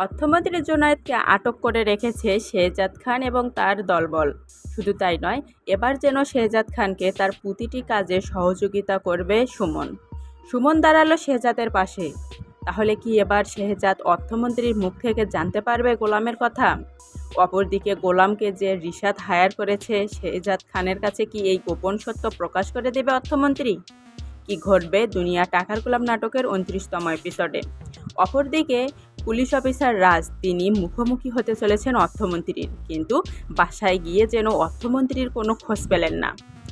অর্থমন্ত্রী জুনায়েদকে আটক করে রেখেছে শেহজাদ খান এবং তার দলবল। শুধু তাই নয়, এবার যেন শেহজাদ খানকে তার প্রতিটি কাজে সহযোগিতা করবে সুমন। সুমন দাঁড়ালো শেহজাদের পাশে। তাহলে কি এবার শেহজাদ অর্থমন্ত্রীর মুখ থেকে জানতে পারবে গোলামের কথা? অপরদিকে গোলামকে যে রিশাদ হায়ার করেছে, শেহজাদ খানের কাছে কি এই গোপন সত্য প্রকাশ করে দেবে অর্থমন্ত্রী? কি ঘটবে দুনিয়া টাকার গোলাম নাটকের 29তম এপিসোডে? অপরদিকে পুলিশ অফিসার রাজ, তিনি মুখোমুখি হতে চলেছেন অর্থমন্ত্রীর, কিন্তু বাসায় গিয়ে যেন অর্থমন্ত্রীর কোনো খোঁজ পেলেন না।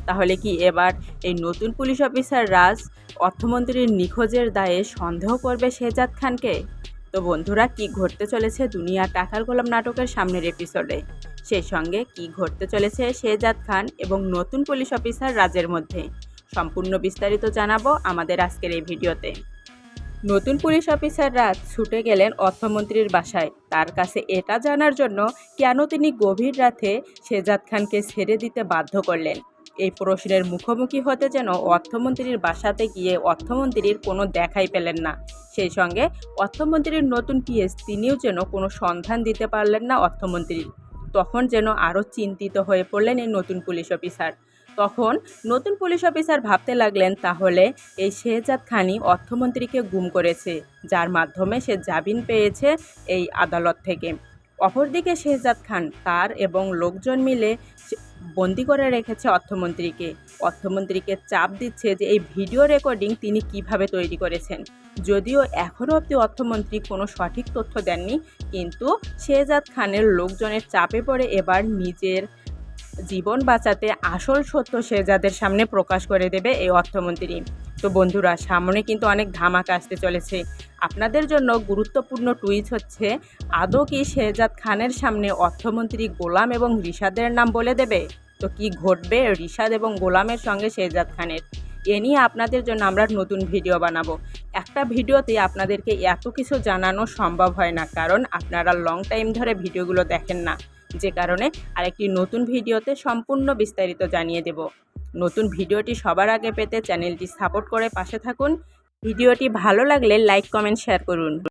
তাহলে কি এবার এই নতুন পুলিশ অফিসার রাজ অর্থমন্ত্রীর নিখোঁজের দায়ে সন্দেহ করবে শেহজাদ খানকে? তো বন্ধুরা, কি ঘটতে চলেছে দুনিয়া টাকার গোলাম নাটকের সামনের এপিসোডে? সেই সঙ্গে কি ঘটতে চলেছে শেহজাদ খান এবং নতুন পুলিশ অফিসার রাজের মধ্যে? সম্পূর্ণ বিস্তারিত জানাবো আমাদের আজকের এই ভিডিওতে। নতুন পুলিশ অফিসার রাজ ছুটে গেলেন অর্থমন্ত্রীর বাসায় তার কাছে এটা জানার জন্য কেন তিনি গভীর রাতে শেহজাদ খানকে ছেড়ে দিতে বাধ্য করলেন। এই প্রশ্নের মুখোমুখি হতে যেন অর্থমন্ত্রীর বাসাতে গিয়ে অর্থমন্ত্রীর কোনো দেখাই পেলেন না। সেই সঙ্গে অর্থমন্ত্রীর নতুন পিএস, তিনিও যেন কোনো সন্ধান দিতে পারলেন না অর্থমন্ত্রীর। তখন যেন আরও চিন্তিত হয়ে পড়লেন এই নতুন পুলিশ অফিসার। তখন নতুন পুলিশ অফিসার ভাবতে লাগলেন, তাহলে এই শেহজাদ খানই অর্থমন্ত্রীকে গুম করেছে, যার মাধ্যমে সে জামিন পেয়েছে এই আদালত থেকে। অপরদিকে শেহজাদ খান তার এবং লোকজন মিলে বন্দি করে রেখেছে অর্থমন্ত্রীকে। অর্থমন্ত্রীকে চাপ দিচ্ছে যে এই ভিডিও রেকর্ডিং তিনি কিভাবে তৈরি করেছেন। যদিও এখনও অবধি অর্থমন্ত্রী কোনো সঠিক তথ্য দেননি, কিন্তু শেহজাদ খানের লোকজনের চাপে পড়ে এবার নিজের জীবন বাঁচাতে আসল সত্য শেহজাদের সামনে প্রকাশ করে দেবে এই অর্থমন্ত্রী। তো বন্ধুরা, সামনে কিন্তু অনেক ধামাকা আসতে চলেছে। আপনাদের জন্য গুরুত্বপূর্ণ টুইট হচ্ছে, আদৌ কি শেহজাদ খানের সামনে অর্থমন্ত্রী গোলাম এবং রিশাদের নাম বলে দেবে? তো কি ঘটবে রিশাদ এবং গোলামের সঙ্গে শেহজাদ খানের? এ নিয়ে আপনাদের জন্য আমরা নতুন ভিডিও বানাবো। একটা ভিডিওতে আপনাদেরকে এত কিছু জানানো সম্ভব হয় না, কারণ আপনারা লং টাইম ধরে ভিডিওগুলো দেখেন না, যে কারণে আরেকটি নতুন ভিডিওতে সম্পূর্ণ বিস্তারিত জানিয়ে দেব। নতুন ভিডিওটি সবার আগে পেতে চ্যানেলটি সাপোর্ট করে পাশে থাকুন। ভিডিওটি ভালো লাগলে লাইক, কমেন্ট, শেয়ার করুন।